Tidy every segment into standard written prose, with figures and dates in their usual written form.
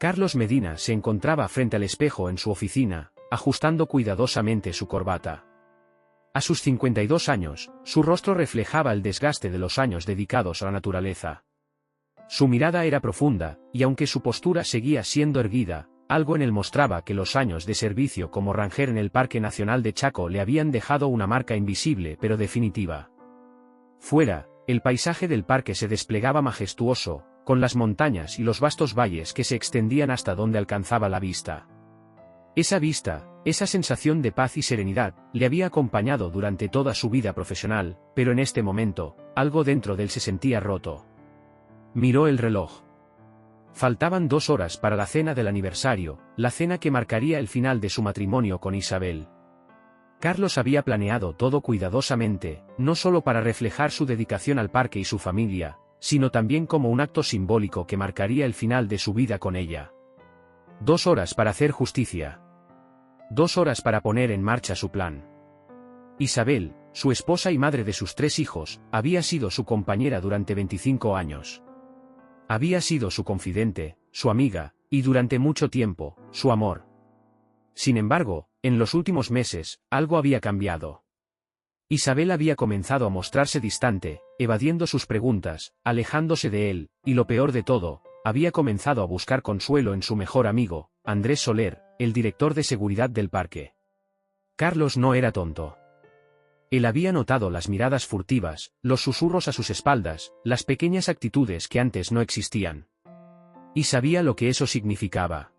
Carlos Medina se encontraba frente al espejo en su oficina, ajustando cuidadosamente su corbata. A sus 52 años, su rostro reflejaba el desgaste de los años dedicados a la naturaleza. Su mirada era profunda, y aunque su postura seguía siendo erguida, algo en él mostraba que los años de servicio como ranger en el Parque Nacional de Chaco le habían dejado una marca invisible pero definitiva. Fuera, el paisaje del parque se desplegaba majestuoso, con las montañas y los vastos valles que se extendían hasta donde alcanzaba la vista. Esa vista, esa sensación de paz y serenidad, le había acompañado durante toda su vida profesional, pero en este momento, algo dentro de él se sentía roto. Miró el reloj. Faltaban 2 horas para la cena del aniversario, la cena que marcaría el final de su matrimonio con Isabel. Carlos había planeado todo cuidadosamente, no solo para reflejar su dedicación al parque y su familia, sino también como un acto simbólico que marcaría el final de su vida con ella. 2 horas para hacer justicia. 2 horas para poner en marcha su plan. Isabel, su esposa y madre de sus 3 hijos, había sido su compañera durante 25 años. Había sido su confidente, su amiga, y durante mucho tiempo, su amor. Sin embargo, en los últimos meses, algo había cambiado. Isabel había comenzado a mostrarse distante, evadiendo sus preguntas, alejándose de él, y lo peor de todo, había comenzado a buscar consuelo en su mejor amigo, Andrés Soler, el director de seguridad del parque. Carlos no era tonto. Él había notado las miradas furtivas, los susurros a sus espaldas, las pequeñas actitudes que antes no existían. Y sabía lo que eso significaba.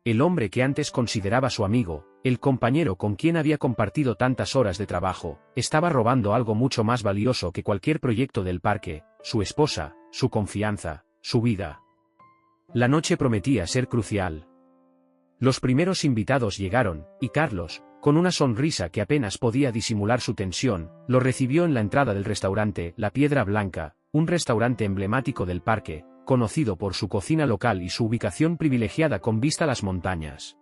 El hombre que antes consideraba su amigo, el compañero con quien había compartido tantas horas de trabajo, estaba robando algo mucho más valioso que cualquier proyecto del parque, su esposa, su confianza, su vida. La noche prometía ser crucial. Los primeros invitados llegaron, y Carlos, con una sonrisa que apenas podía disimular su tensión, lo recibió en la entrada del restaurante La Piedra Blanca, un restaurante emblemático del parque, conocido por su cocina local y su ubicación privilegiada con vista a las montañas.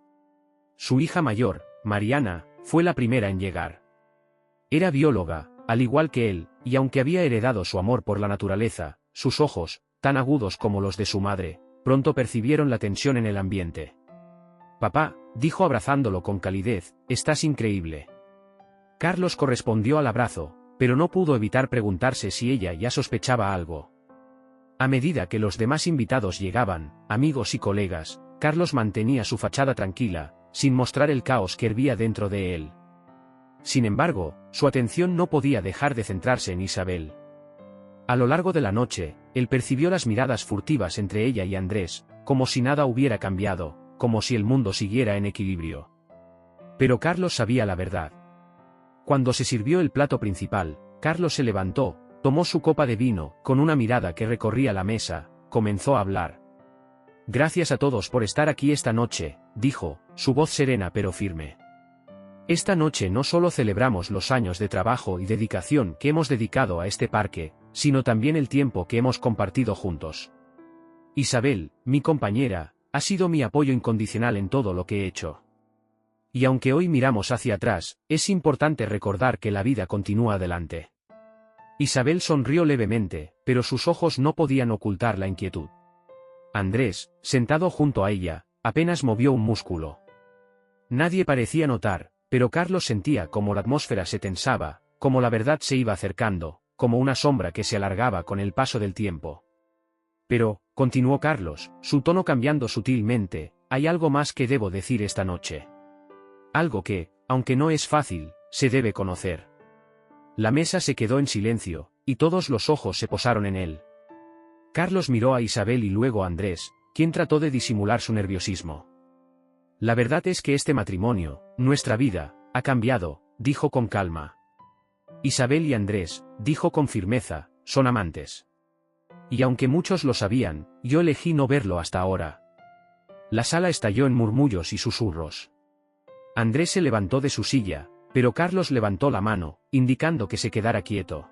Su hija mayor, Mariana, fue la primera en llegar. Era bióloga, al igual que él, y aunque había heredado su amor por la naturaleza, sus ojos, tan agudos como los de su madre, pronto percibieron la tensión en el ambiente. «Papá», dijo abrazándolo con calidez, «estás increíble». Carlos correspondió al abrazo, pero no pudo evitar preguntarse si ella ya sospechaba algo. A medida que los demás invitados llegaban, amigos y colegas, Carlos mantenía su fachada tranquila, sin mostrar el caos que hervía dentro de él. Sin embargo, su atención no podía dejar de centrarse en Isabel. A lo largo de la noche, él percibió las miradas furtivas entre ella y Andrés, como si nada hubiera cambiado, como si el mundo siguiera en equilibrio. Pero Carlos sabía la verdad. Cuando se sirvió el plato principal, Carlos se levantó, tomó su copa de vino, con una mirada que recorría la mesa, comenzó a hablar. «Gracias a todos por estar aquí esta noche», dijo, su voz serena pero firme. «Esta noche no solo celebramos los años de trabajo y dedicación que hemos dedicado a este parque, sino también el tiempo que hemos compartido juntos. Isabel, mi compañera, ha sido mi apoyo incondicional en todo lo que he hecho. Y aunque hoy miramos hacia atrás, es importante recordar que la vida continúa adelante». Isabel sonrió levemente, pero sus ojos no podían ocultar la inquietud. Andrés, sentado junto a ella, apenas movió un músculo. Nadie parecía notar, pero Carlos sentía como la atmósfera se tensaba, como la verdad se iba acercando, como una sombra que se alargaba con el paso del tiempo. «Pero», continuó Carlos, su tono cambiando sutilmente, «hay algo más que debo decir esta noche. Algo que, aunque no es fácil, se debe conocer». La mesa se quedó en silencio, y todos los ojos se posaron en él. Carlos miró a Isabel y luego a Andrés, quien trató de disimular su nerviosismo. «La verdad es que este matrimonio, nuestra vida, ha cambiado», dijo con calma. «Isabel y Andrés», dijo con firmeza, «son amantes. Y aunque muchos lo sabían, yo elegí no verlo hasta ahora». La sala estalló en murmullos y susurros. Andrés se levantó de su silla, pero Carlos levantó la mano, indicando que se quedara quieto.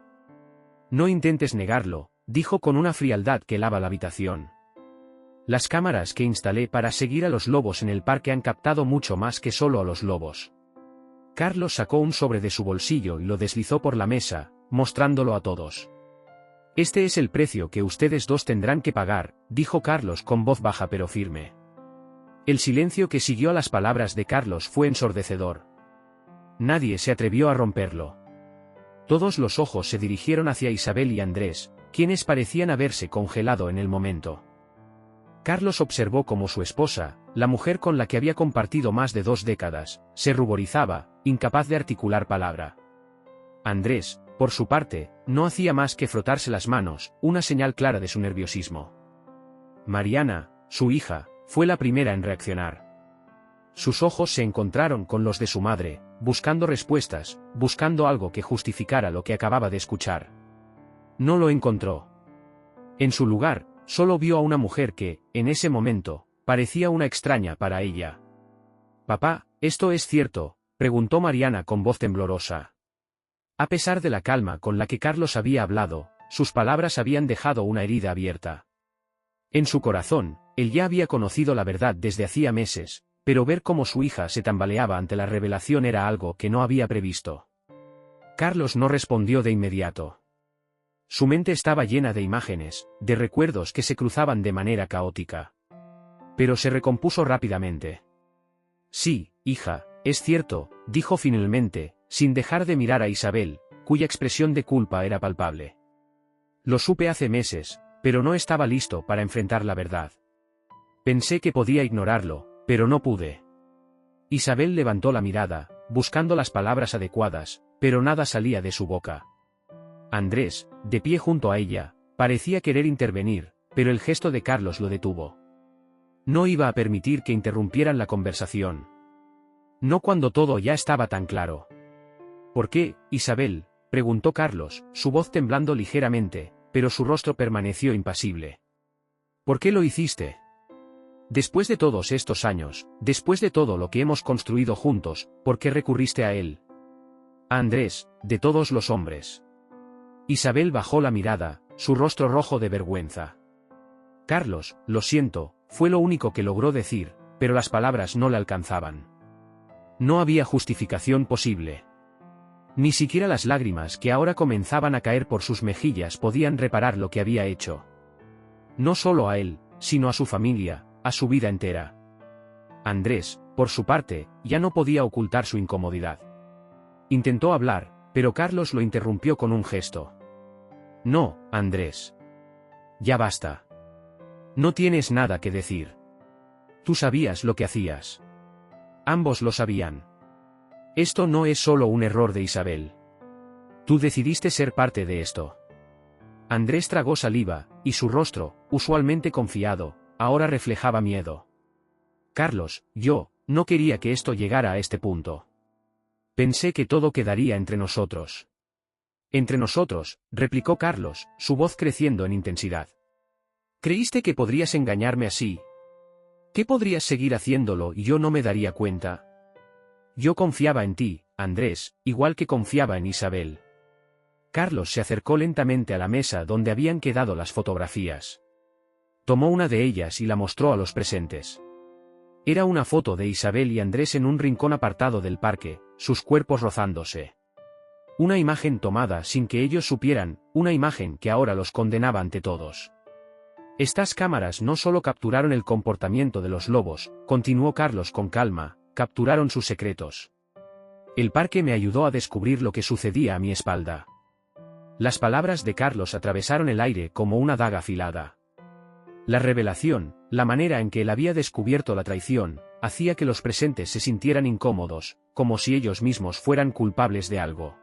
«No intentes negarlo», dijo con una frialdad que helaba la habitación. «Las cámaras que instalé para seguir a los lobos en el parque han captado mucho más que solo a los lobos». Carlos sacó un sobre de su bolsillo y lo deslizó por la mesa, mostrándolo a todos. «Este es el precio que ustedes dos tendrán que pagar», dijo Carlos con voz baja pero firme. El silencio que siguió a las palabras de Carlos fue ensordecedor. Nadie se atrevió a romperlo. Todos los ojos se dirigieron hacia Isabel y Andrés, quienes parecían haberse congelado en el momento. Carlos observó cómo su esposa, la mujer con la que había compartido más de 2 décadas, se ruborizaba, incapaz de articular palabra. Andrés, por su parte, no hacía más que frotarse las manos, una señal clara de su nerviosismo. Mariana, su hija, fue la primera en reaccionar. Sus ojos se encontraron con los de su madre, buscando respuestas, buscando algo que justificara lo que acababa de escuchar. No lo encontró. En su lugar, solo vio a una mujer que, en ese momento, parecía una extraña para ella. «Papá, ¿esto es cierto?», preguntó Mariana con voz temblorosa. A pesar de la calma con la que Carlos había hablado, sus palabras habían dejado una herida abierta. En su corazón, él ya había conocido la verdad desde hacía meses, pero ver cómo su hija se tambaleaba ante la revelación era algo que no había previsto. Carlos no respondió de inmediato. Su mente estaba llena de imágenes, de recuerdos que se cruzaban de manera caótica. Pero se recompuso rápidamente. «Sí, hija, es cierto», dijo finalmente, sin dejar de mirar a Isabel, cuya expresión de culpa era palpable. «Lo supe hace meses, pero no estaba listo para enfrentar la verdad. Pensé que podía ignorarlo, pero no pude». Isabel levantó la mirada, buscando las palabras adecuadas, pero nada salía de su boca. Andrés, de pie junto a ella, parecía querer intervenir, pero el gesto de Carlos lo detuvo. No iba a permitir que interrumpieran la conversación. No cuando todo ya estaba tan claro. «¿Por qué, Isabel?», preguntó Carlos, su voz temblando ligeramente, pero su rostro permaneció impasible. «¿Por qué lo hiciste? Después de todos estos años, después de todo lo que hemos construido juntos, ¿por qué recurriste a él?». «A Andrés, de todos los hombres». Isabel bajó la mirada, su rostro rojo de vergüenza. «Carlos, lo siento», fue lo único que logró decir, pero las palabras no le alcanzaban. No había justificación posible. Ni siquiera las lágrimas que ahora comenzaban a caer por sus mejillas podían reparar lo que había hecho. No solo a él, sino a su familia, a su vida entera. Andrés, por su parte, ya no podía ocultar su incomodidad. Intentó hablar, pero Carlos lo interrumpió con un gesto. «No, Andrés. Ya basta. No tienes nada que decir. Tú sabías lo que hacías. Ambos lo sabían. Esto no es solo un error de Isabel. Tú decidiste ser parte de esto». Andrés tragó saliva, y su rostro, usualmente confiado, ahora reflejaba miedo. «Carlos, yo no quería que esto llegara a este punto. Pensé que todo quedaría entre nosotros». «Entre nosotros», replicó Carlos, su voz creciendo en intensidad. «¿Creíste que podrías engañarme así? ¿Que podrías seguir haciéndolo y yo no me daría cuenta? Yo confiaba en ti, Andrés, igual que confiaba en Isabel». Carlos se acercó lentamente a la mesa donde habían quedado las fotografías. Tomó una de ellas y la mostró a los presentes. Era una foto de Isabel y Andrés en un rincón apartado del parque, sus cuerpos rozándose. Una imagen tomada sin que ellos supieran, una imagen que ahora los condenaba ante todos. «Estas cámaras no solo capturaron el comportamiento de los lobos», continuó Carlos con calma, «capturaron sus secretos. El parque me ayudó a descubrir lo que sucedía a mi espalda». Las palabras de Carlos atravesaron el aire como una daga afilada. La revelación, la manera en que él había descubierto la traición, hacía que los presentes se sintieran incómodos, como si ellos mismos fueran culpables de algo.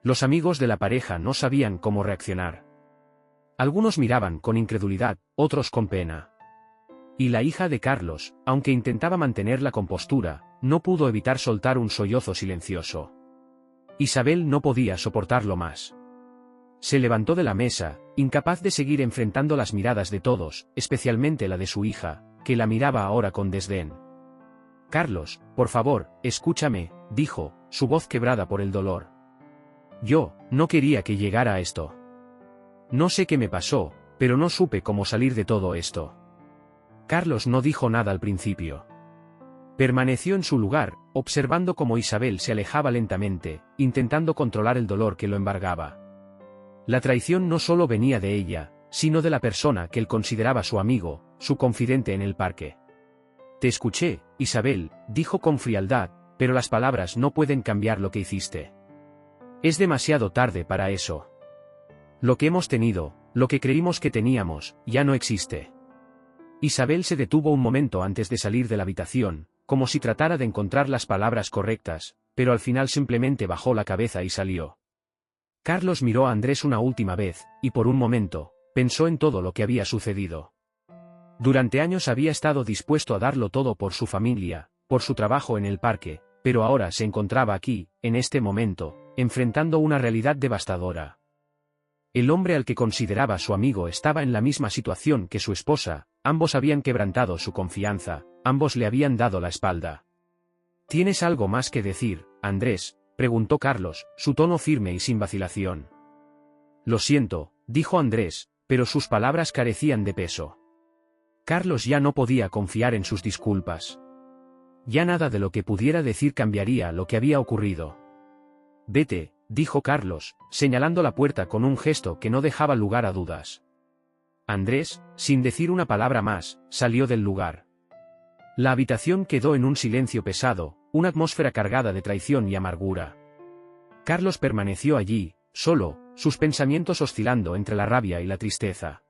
Los amigos de la pareja no sabían cómo reaccionar. Algunos miraban con incredulidad, otros con pena. Y la hija de Carlos, aunque intentaba mantener la compostura, no pudo evitar soltar un sollozo silencioso. Isabel no podía soportarlo más. Se levantó de la mesa, incapaz de seguir enfrentando las miradas de todos, especialmente la de su hija, que la miraba ahora con desdén. «Carlos, por favor, escúchame», dijo, su voz quebrada por el dolor. «Yo no quería que llegara a esto. No sé qué me pasó, pero no supe cómo salir de todo esto». Carlos no dijo nada al principio. Permaneció en su lugar, observando cómo Isabel se alejaba lentamente, intentando controlar el dolor que lo embargaba. La traición no solo venía de ella, sino de la persona que él consideraba su amigo, su confidente en el parque. Te escuché, Isabel, dijo con frialdad, pero las palabras no pueden cambiar lo que hiciste. Es demasiado tarde para eso. Lo que hemos tenido, lo que creímos que teníamos, ya no existe. Isabel se detuvo un momento antes de salir de la habitación, como si tratara de encontrar las palabras correctas, pero al final simplemente bajó la cabeza y salió. Carlos miró a Andrés una última vez, y por un momento, pensó en todo lo que había sucedido. Durante años había estado dispuesto a darlo todo por su familia, por su trabajo en el parque, pero ahora se encontraba aquí, en este momento, enfrentando una realidad devastadora. El hombre al que consideraba su amigo estaba en la misma situación que su esposa, ambos habían quebrantado su confianza, ambos le habían dado la espalda. ¿Tienes algo más que decir, Andrés?, preguntó Carlos, su tono firme y sin vacilación. Lo siento, dijo Andrés, pero sus palabras carecían de peso. Carlos ya no podía confiar en sus disculpas. Ya nada de lo que pudiera decir cambiaría lo que había ocurrido. Vete, dijo Carlos, señalando la puerta con un gesto que no dejaba lugar a dudas. Andrés, sin decir una palabra más, salió del lugar. La habitación quedó en un silencio pesado, una atmósfera cargada de traición y amargura. Carlos permaneció allí, solo, sus pensamientos oscilando entre la rabia y la tristeza.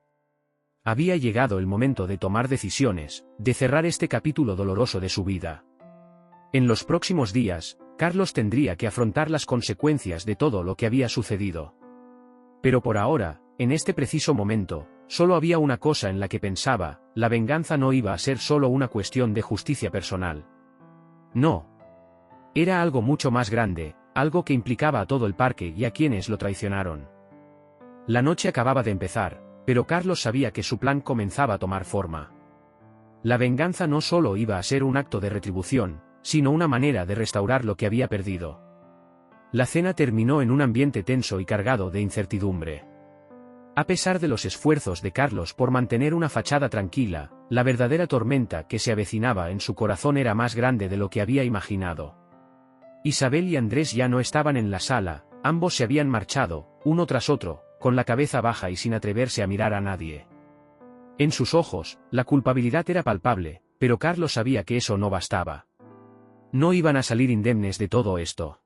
Había llegado el momento de tomar decisiones, de cerrar este capítulo doloroso de su vida. En los próximos días, Carlos tendría que afrontar las consecuencias de todo lo que había sucedido. Pero por ahora, en este preciso momento, solo había una cosa en la que pensaba: la venganza no iba a ser solo una cuestión de justicia personal. No. Era algo mucho más grande, algo que implicaba a todo el parque y a quienes lo traicionaron. La noche acababa de empezar, pero Carlos sabía que su plan comenzaba a tomar forma. La venganza no solo iba a ser un acto de retribución, sino una manera de restaurar lo que había perdido. La cena terminó en un ambiente tenso y cargado de incertidumbre. A pesar de los esfuerzos de Carlos por mantener una fachada tranquila, la verdadera tormenta que se avecinaba en su corazón era más grande de lo que había imaginado. Isabel y Andrés ya no estaban en la sala, ambos se habían marchado, uno tras otro, con la cabeza baja y sin atreverse a mirar a nadie. En sus ojos, la culpabilidad era palpable, pero Carlos sabía que eso no bastaba. No iban a salir indemnes de todo esto.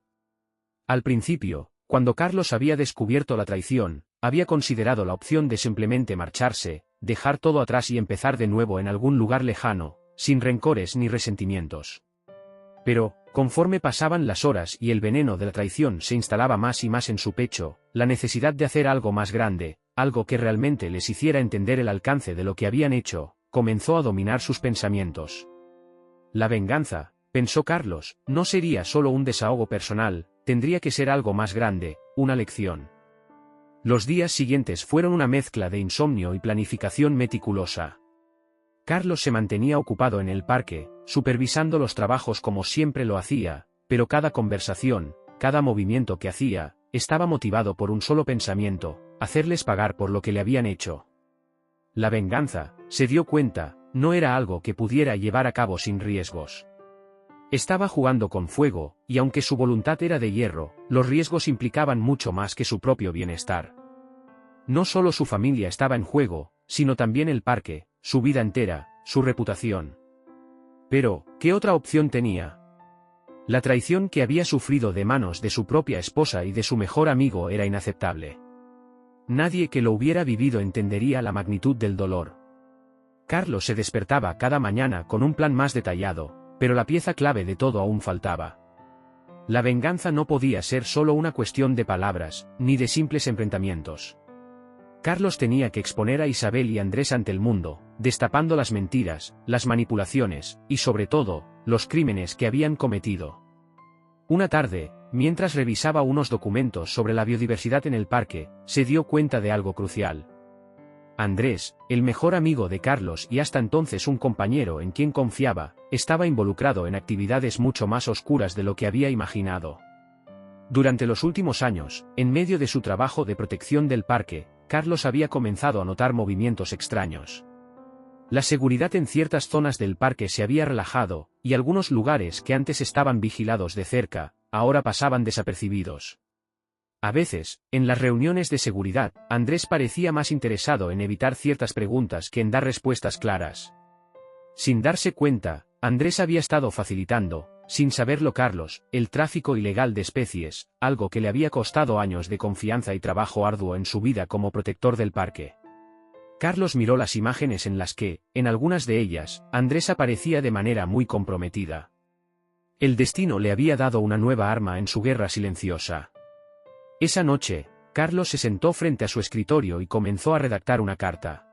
Al principio, cuando Carlos había descubierto la traición, había considerado la opción de simplemente marcharse, dejar todo atrás y empezar de nuevo en algún lugar lejano, sin rencores ni resentimientos. Pero, conforme pasaban las horas y el veneno de la traición se instalaba más y más en su pecho, la necesidad de hacer algo más grande, algo que realmente les hiciera entender el alcance de lo que habían hecho, comenzó a dominar sus pensamientos. La venganza, pensó Carlos, no sería solo un desahogo personal, tendría que ser algo más grande, una lección. Los días siguientes fueron una mezcla de insomnio y planificación meticulosa. Carlos se mantenía ocupado en el parque, supervisando los trabajos como siempre lo hacía, pero cada conversación, cada movimiento que hacía, estaba motivado por un solo pensamiento: hacerles pagar por lo que le habían hecho. La venganza, se dio cuenta, no era algo que pudiera llevar a cabo sin riesgos. Estaba jugando con fuego, y aunque su voluntad era de hierro, los riesgos implicaban mucho más que su propio bienestar. No solo su familia estaba en juego, sino también el parque, su vida entera, su reputación. Pero, ¿qué otra opción tenía? La traición que había sufrido de manos de su propia esposa y de su mejor amigo era inaceptable. Nadie que lo hubiera vivido entendería la magnitud del dolor. Carlos se despertaba cada mañana con un plan más detallado, pero la pieza clave de todo aún faltaba. La venganza no podía ser solo una cuestión de palabras, ni de simples enfrentamientos. Carlos tenía que exponer a Isabel y Andrés ante el mundo, destapando las mentiras, las manipulaciones, y sobre todo, los crímenes que habían cometido. Una tarde, mientras revisaba unos documentos sobre la biodiversidad en el parque, se dio cuenta de algo crucial. Andrés, el mejor amigo de Carlos y hasta entonces un compañero en quien confiaba, estaba involucrado en actividades mucho más oscuras de lo que había imaginado. Durante los últimos años, en medio de su trabajo de protección del parque, Carlos había comenzado a notar movimientos extraños. La seguridad en ciertas zonas del parque se había relajado, y algunos lugares que antes estaban vigilados de cerca, ahora pasaban desapercibidos. A veces, en las reuniones de seguridad, Andrés parecía más interesado en evitar ciertas preguntas que en dar respuestas claras. Sin darse cuenta, Andrés había estado facilitando, sin saberlo Carlos, el tráfico ilegal de especies, algo que le había costado años de confianza y trabajo arduo en su vida como protector del parque. Carlos miró las imágenes en las que, en algunas de ellas, Andrés aparecía de manera muy comprometida. El destino le había dado una nueva arma en su guerra silenciosa. Esa noche, Carlos se sentó frente a su escritorio y comenzó a redactar una carta.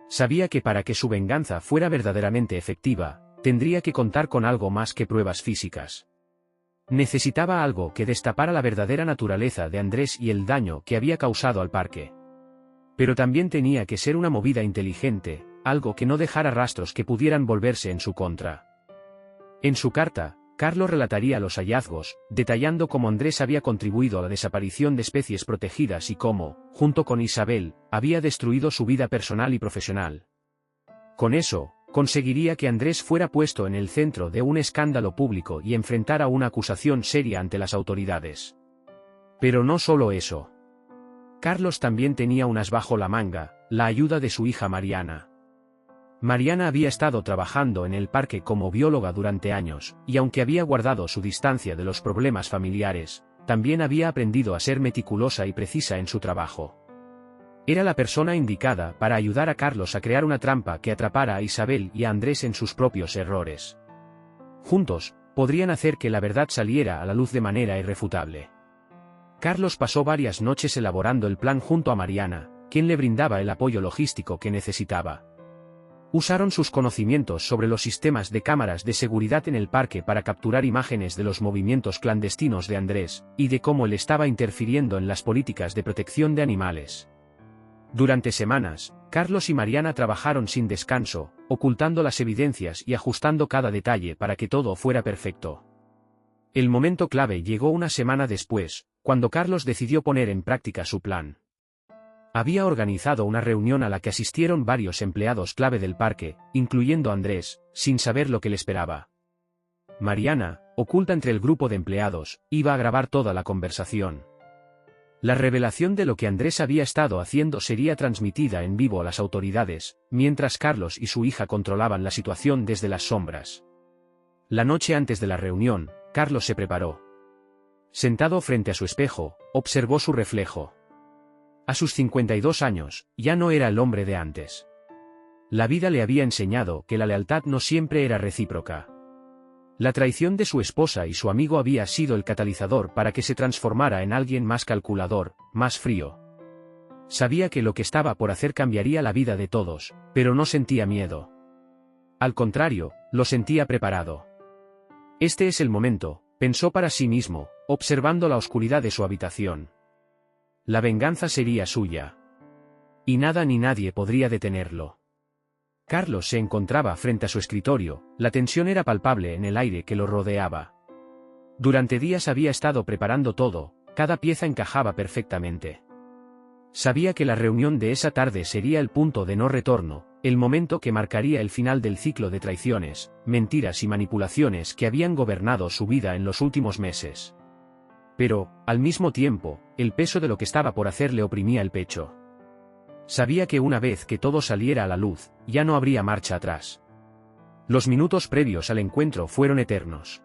Sabía que para que su venganza fuera verdaderamente efectiva, tendría que contar con algo más que pruebas físicas. Necesitaba algo que destapara la verdadera naturaleza de Andrés y el daño que había causado al parque. Pero también tenía que ser una movida inteligente, algo que no dejara rastros que pudieran volverse en su contra. En su carta, Carlos relataría los hallazgos, detallando cómo Andrés había contribuido a la desaparición de especies protegidas y cómo, junto con Isabel, había destruido su vida personal y profesional. Con eso, conseguiría que Andrés fuera puesto en el centro de un escándalo público y enfrentara una acusación seria ante las autoridades. Pero no solo eso. Carlos también tenía un as bajo la manga, la ayuda de su hija Mariana. Mariana había estado trabajando en el parque como bióloga durante años, y aunque había guardado su distancia de los problemas familiares, también había aprendido a ser meticulosa y precisa en su trabajo. Era la persona indicada para ayudar a Carlos a crear una trampa que atrapara a Isabel y a Andrés en sus propios errores. Juntos, podrían hacer que la verdad saliera a la luz de manera irrefutable. Carlos pasó varias noches elaborando el plan junto a Mariana, quien le brindaba el apoyo logístico que necesitaba. Usaron sus conocimientos sobre los sistemas de cámaras de seguridad en el parque para capturar imágenes de los movimientos clandestinos de Andrés, y de cómo él estaba interfiriendo en las políticas de protección de animales. Durante semanas, Carlos y Mariana trabajaron sin descanso, ocultando las evidencias y ajustando cada detalle para que todo fuera perfecto. El momento clave llegó una semana después, cuando Carlos decidió poner en práctica su plan. Había organizado una reunión a la que asistieron varios empleados clave del parque, incluyendo a Andrés, sin saber lo que le esperaba. Mariana, oculta entre el grupo de empleados, iba a grabar toda la conversación. La revelación de lo que Andrés había estado haciendo sería transmitida en vivo a las autoridades, mientras Carlos y su hija controlaban la situación desde las sombras. La noche antes de la reunión, Carlos se preparó. Sentado frente a su espejo, observó su reflejo. A sus 52 años, ya no era el hombre de antes. La vida le había enseñado que la lealtad no siempre era recíproca. La traición de su esposa y su amigo había sido el catalizador para que se transformara en alguien más calculador, más frío. Sabía que lo que estaba por hacer cambiaría la vida de todos, pero no sentía miedo. Al contrario, lo sentía preparado. Este es el momento, pensó para sí mismo, observando la oscuridad de su habitación. La venganza sería suya. Y nada ni nadie podría detenerlo. Carlos se encontraba frente a su escritorio, la tensión era palpable en el aire que lo rodeaba. Durante días había estado preparando todo, cada pieza encajaba perfectamente. Sabía que la reunión de esa tarde sería el punto de no retorno, el momento que marcaría el final del ciclo de traiciones, mentiras y manipulaciones que habían gobernado su vida en los últimos meses. Pero, al mismo tiempo, el peso de lo que estaba por hacer le oprimía el pecho. Sabía que una vez que todo saliera a la luz, ya no habría marcha atrás. Los minutos previos al encuentro fueron eternos.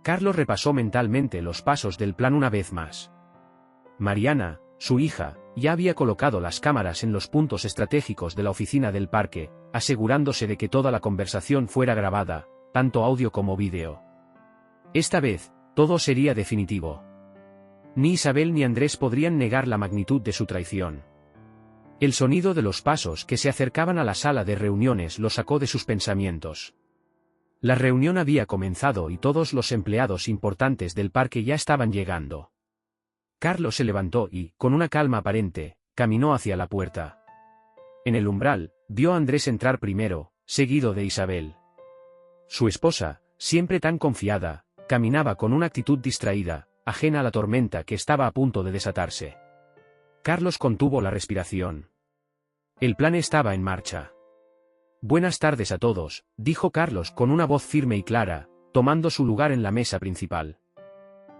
Carlos repasó mentalmente los pasos del plan una vez más. Mariana, su hija, ya había colocado las cámaras en los puntos estratégicos de la oficina del parque, asegurándose de que toda la conversación fuera grabada, tanto audio como vídeo. Esta vez, todo sería definitivo. Ni Isabel ni Andrés podrían negar la magnitud de su traición. El sonido de los pasos que se acercaban a la sala de reuniones lo sacó de sus pensamientos. La reunión había comenzado y todos los empleados importantes del parque ya estaban llegando. Carlos se levantó y, con una calma aparente, caminó hacia la puerta. En el umbral, vio a Andrés entrar primero, seguido de Isabel. Su esposa, siempre tan confiada, caminaba con una actitud distraída, ajena a la tormenta que estaba a punto de desatarse. Carlos contuvo la respiración. El plan estaba en marcha. Buenas tardes a todos, dijo Carlos con una voz firme y clara, tomando su lugar en la mesa principal.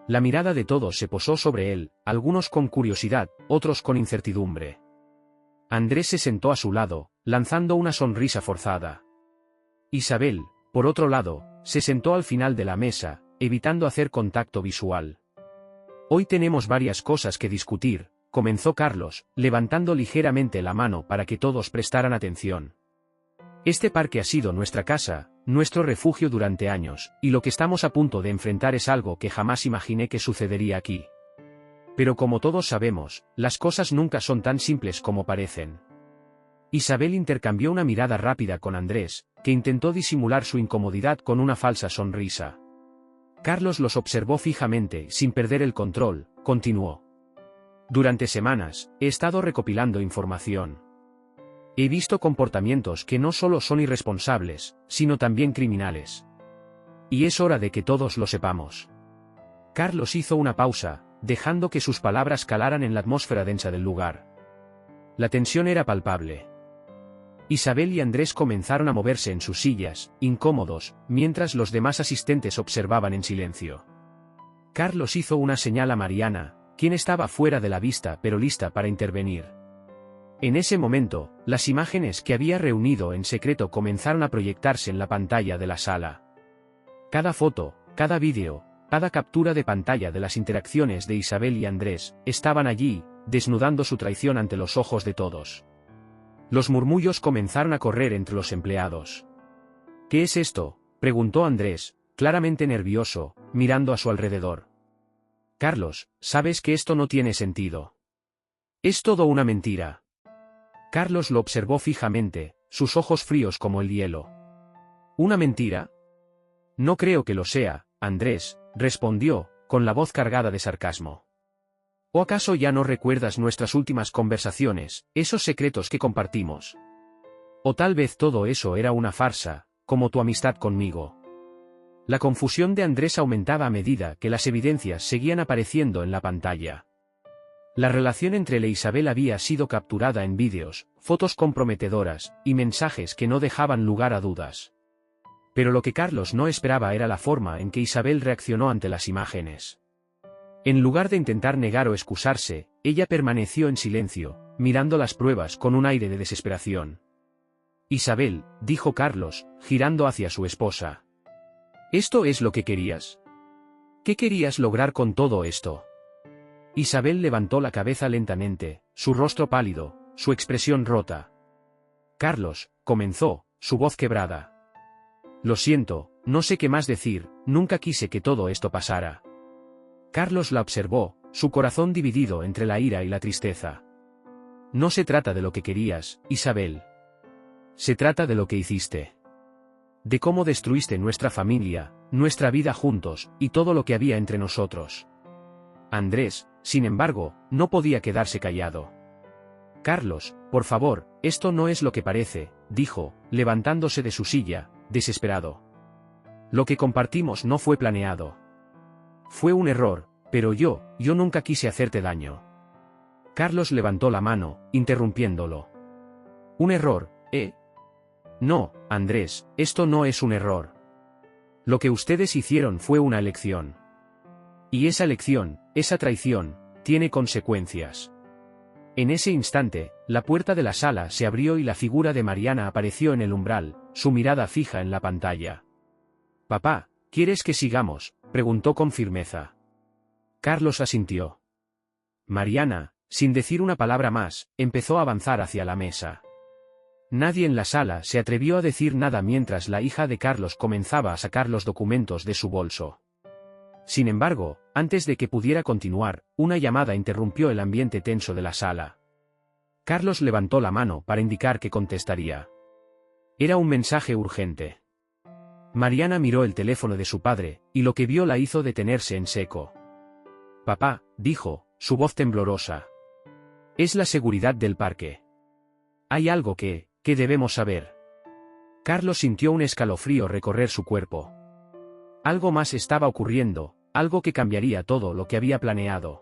La mirada de todos se posó sobre él, algunos con curiosidad, otros con incertidumbre. Andrés se sentó a su lado, lanzando una sonrisa forzada. Isabel, Por otro lado, se sentó al final de la mesa, evitando hacer contacto visual. Hoy tenemos varias cosas que discutir, comenzó Carlos, levantando ligeramente la mano para que todos prestaran atención. Este parque ha sido nuestra casa, nuestro refugio durante años, y lo que estamos a punto de enfrentar es algo que jamás imaginé que sucedería aquí. Pero como todos sabemos, las cosas nunca son tan simples como parecen. Isabel intercambió una mirada rápida con Andrés, que intentó disimular su incomodidad con una falsa sonrisa. Carlos los observó fijamente, sin perder el control, continuó. Durante semanas, he estado recopilando información. He visto comportamientos que no solo son irresponsables, sino también criminales. Y es hora de que todos lo sepamos. Carlos hizo una pausa, dejando que sus palabras calaran en la atmósfera densa del lugar. La tensión era palpable. Isabel y Andrés comenzaron a moverse en sus sillas, incómodos, mientras los demás asistentes observaban en silencio. Carlos hizo una señal a Mariana, quien estaba fuera de la vista pero lista para intervenir. En ese momento, las imágenes que había reunido en secreto comenzaron a proyectarse en la pantalla de la sala. Cada foto, cada vídeo, cada captura de pantalla de las interacciones de Isabel y Andrés, estaban allí, desnudando su traición ante los ojos de todos. Los murmullos comenzaron a correr entre los empleados. ¿Qué es esto?, preguntó Andrés, claramente nervioso, mirando a su alrededor. Carlos, sabes que esto no tiene sentido. Es todo una mentira. Carlos lo observó fijamente, sus ojos fríos como el hielo. ¿Una mentira? No creo que lo sea, Andrés, respondió, con la voz cargada de sarcasmo. ¿O acaso ya no recuerdas nuestras últimas conversaciones, esos secretos que compartimos? O tal vez todo eso era una farsa, como tu amistad conmigo. La confusión de Andrés aumentaba a medida que las evidencias seguían apareciendo en la pantalla. La relación entre él e Isabel había sido capturada en vídeos, fotos comprometedoras, y mensajes que no dejaban lugar a dudas. Pero lo que Carlos no esperaba era la forma en que Isabel reaccionó ante las imágenes. En lugar de intentar negar o excusarse, ella permaneció en silencio, mirando las pruebas con un aire de desesperación. Isabel, dijo Carlos, girando hacia su esposa. ¿Esto es lo que querías? ¿Qué querías lograr con todo esto? Isabel levantó la cabeza lentamente, su rostro pálido, su expresión rota. Carlos, comenzó, su voz quebrada. Lo siento, no sé qué más decir, nunca quise que todo esto pasara. Carlos la observó, su corazón dividido entre la ira y la tristeza. No se trata de lo que querías, Isabel. Se trata de lo que hiciste. De cómo destruiste nuestra familia, nuestra vida juntos, y todo lo que había entre nosotros. Andrés, sin embargo, no podía quedarse callado. Carlos, por favor, esto no es lo que parece, dijo, levantándose de su silla, desesperado. Lo que compartimos no fue planeado. Fue un error, pero yo nunca quise hacerte daño. Carlos levantó la mano, interrumpiéndolo. ¿Un error, eh? No, Andrés, esto no es un error. Lo que ustedes hicieron fue una elección. Y esa elección, esa traición, tiene consecuencias. En ese instante, la puerta de la sala se abrió y la figura de Mariana apareció en el umbral, su mirada fija en la pantalla. Papá, ¿quieres que sigamos?, preguntó con firmeza. Carlos asintió. Mariana, sin decir una palabra más, empezó a avanzar hacia la mesa. Nadie en la sala se atrevió a decir nada mientras la hija de Carlos comenzaba a sacar los documentos de su bolso. Sin embargo, antes de que pudiera continuar, una llamada interrumpió el ambiente tenso de la sala. Carlos levantó la mano para indicar que contestaría. Era un mensaje urgente. Mariana miró el teléfono de su padre, y lo que vio la hizo detenerse en seco. Papá, dijo, su voz temblorosa. Es la seguridad del parque. Hay algo que debemos saber. Carlos sintió un escalofrío recorrer su cuerpo. Algo más estaba ocurriendo, algo que cambiaría todo lo que había planeado.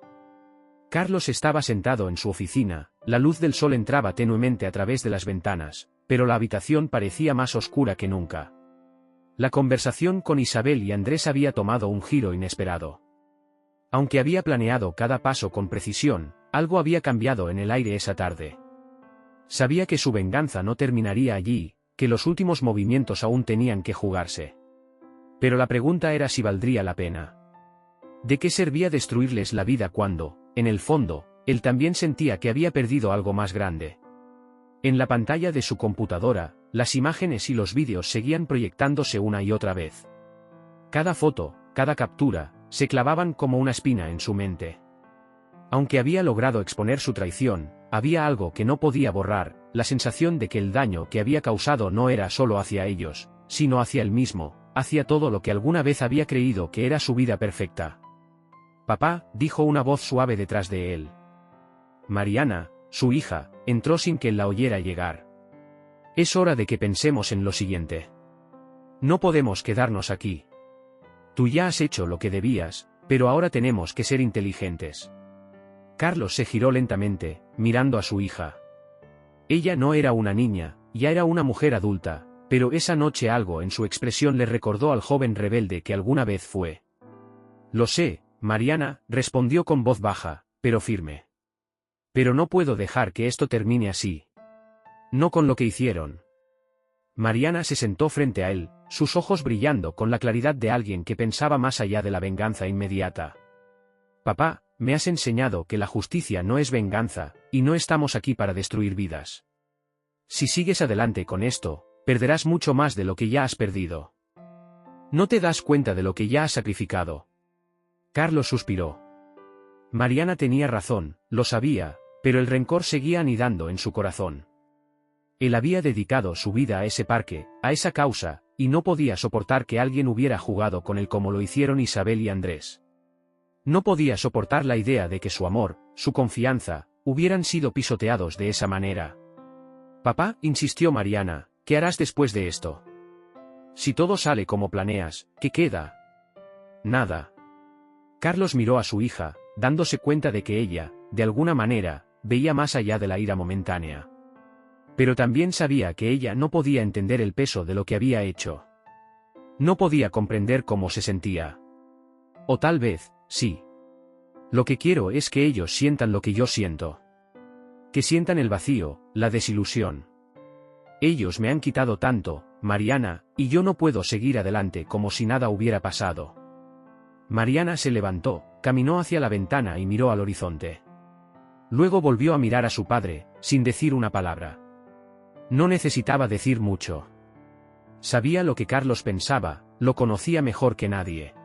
Carlos estaba sentado en su oficina, la luz del sol entraba tenuemente a través de las ventanas, pero la habitación parecía más oscura que nunca. La conversación con Isabel y Andrés había tomado un giro inesperado. Aunque había planeado cada paso con precisión, algo había cambiado en el aire esa tarde. Sabía que su venganza no terminaría allí, que los últimos movimientos aún tenían que jugarse. Pero la pregunta era si valdría la pena. ¿De qué servía destruirles la vida cuando, en el fondo, él también sentía que había perdido algo más grande? En la pantalla de su computadora, las imágenes y los vídeos seguían proyectándose una y otra vez. Cada foto, cada captura, se clavaban como una espina en su mente. Aunque había logrado exponer su traición, había algo que no podía borrar, la sensación de que el daño que había causado no era solo hacia ellos, sino hacia él mismo, hacia todo lo que alguna vez había creído que era su vida perfecta. «Papá», dijo una voz suave detrás de él. Mariana, su hija, entró sin que él la oyera llegar. «Es hora de que pensemos en lo siguiente. No podemos quedarnos aquí. Tú ya has hecho lo que debías, pero ahora tenemos que ser inteligentes». Carlos se giró lentamente, mirando a su hija. Ella no era una niña, ya era una mujer adulta, pero esa noche algo en su expresión le recordó al joven rebelde que alguna vez fue. «Lo sé, Mariana», respondió con voz baja, pero firme. «Pero no puedo dejar que esto termine así. No con lo que hicieron». Mariana se sentó frente a él, sus ojos brillando con la claridad de alguien que pensaba más allá de la venganza inmediata. «Papá, me has enseñado que la justicia no es venganza, y no estamos aquí para destruir vidas. Si sigues adelante con esto, perderás mucho más de lo que ya has perdido. ¿No te das cuenta de lo que ya has sacrificado?». Carlos suspiró. Mariana tenía razón, lo sabía, pero el rencor seguía anidando en su corazón. Él había dedicado su vida a ese parque, a esa causa, y no podía soportar que alguien hubiera jugado con él como lo hicieron Isabel y Andrés. No podía soportar la idea de que su amor, su confianza, hubieran sido pisoteados de esa manera. «Papá», insistió Mariana, «¿qué harás después de esto? Si todo sale como planeas, ¿qué queda?». «Nada». Carlos miró a su hija, dándose cuenta de que ella, de alguna manera, veía más allá de la ira momentánea. Pero también sabía que ella no podía entender el peso de lo que había hecho. No podía comprender cómo se sentía. O tal vez, sí. Lo que quiero es que ellos sientan lo que yo siento. Que sientan el vacío, la desilusión. Ellos me han quitado tanto, Mariana, y yo no puedo seguir adelante como si nada hubiera pasado. Mariana se levantó, caminó hacia la ventana y miró al horizonte. Luego volvió a mirar a su padre, sin decir una palabra. No necesitaba decir mucho. Sabía lo que Carlos pensaba, lo conocía mejor que nadie.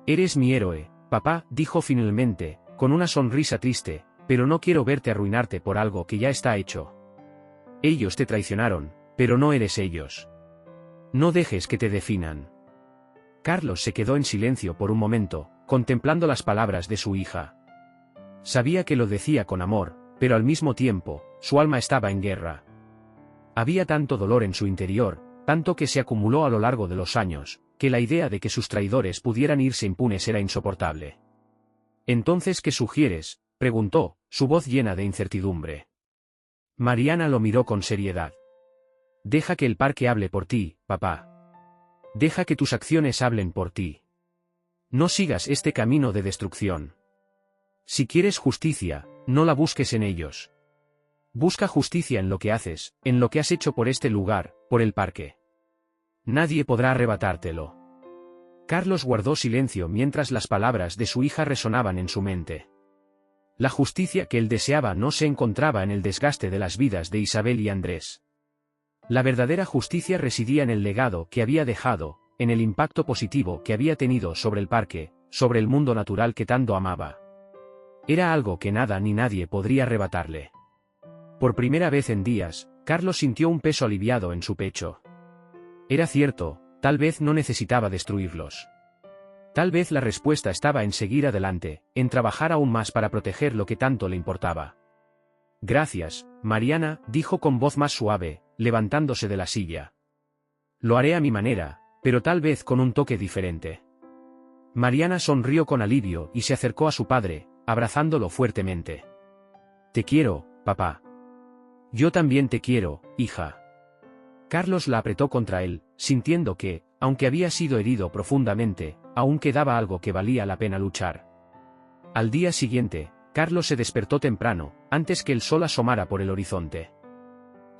«Eres mi héroe, papá», dijo finalmente, con una sonrisa triste, «pero no quiero verte arruinarte por algo que ya está hecho. Ellos te traicionaron, pero no eres ellos. No dejes que te definan». Carlos se quedó en silencio por un momento, contemplando las palabras de su hija. Sabía que lo decía con amor, pero al mismo tiempo, su alma estaba en guerra. Había tanto dolor en su interior, tanto que se acumuló a lo largo de los años, que la idea de que sus traidores pudieran irse impunes era insoportable. «¿Entonces qué sugieres?», preguntó, su voz llena de incertidumbre. Mariana lo miró con seriedad. «Deja que el parque hable por ti, papá. Deja que tus acciones hablen por ti. No sigas este camino de destrucción. Si quieres justicia, no la busques en ellos. Busca justicia en lo que haces, en lo que has hecho por este lugar, por el parque. Nadie podrá arrebatártelo». Carlos guardó silencio mientras las palabras de su hija resonaban en su mente. La justicia que él deseaba no se encontraba en el desgaste de las vidas de Isabel y Andrés. La verdadera justicia residía en el legado que había dejado, en el impacto positivo que había tenido sobre el parque, sobre el mundo natural que tanto amaba. Era algo que nada ni nadie podría arrebatarle. Por primera vez en días, Carlos sintió un peso aliviado en su pecho. Era cierto, tal vez no necesitaba destruirlos. Tal vez la respuesta estaba en seguir adelante, en trabajar aún más para proteger lo que tanto le importaba. «Gracias, Mariana», dijo con voz más suave, levantándose de la silla. «Lo haré a mi manera, pero tal vez con un toque diferente». Mariana sonrió con alivio y se acercó a su padre, abrazándolo fuertemente. «Te quiero, papá». «Yo también te quiero, hija». Carlos la apretó contra él, sintiendo que, aunque había sido herido profundamente, aún quedaba algo que valía la pena luchar. Al día siguiente, Carlos se despertó temprano, antes que el sol asomara por el horizonte.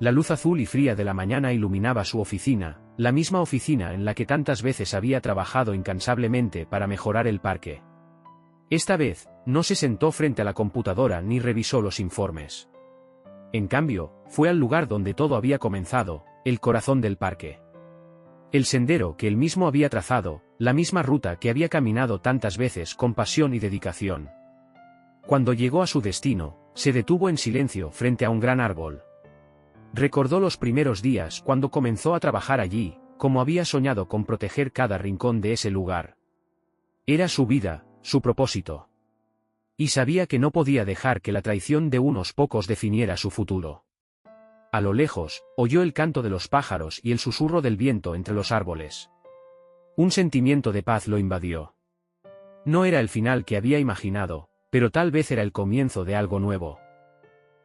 La luz azul y fría de la mañana iluminaba su oficina, la misma oficina en la que tantas veces había trabajado incansablemente para mejorar el parque. Esta vez, no se sentó frente a la computadora ni revisó los informes. En cambio, fue al lugar donde todo había comenzado, el corazón del parque. El sendero que él mismo había trazado, la misma ruta que había caminado tantas veces con pasión y dedicación. Cuando llegó a su destino, se detuvo en silencio frente a un gran árbol. Recordó los primeros días cuando comenzó a trabajar allí, como había soñado con proteger cada rincón de ese lugar. Era su vida, su propósito. Y sabía que no podía dejar que la traición de unos pocos definiera su futuro. A lo lejos, oyó el canto de los pájaros y el susurro del viento entre los árboles. Un sentimiento de paz lo invadió. No era el final que había imaginado, pero tal vez era el comienzo de algo nuevo.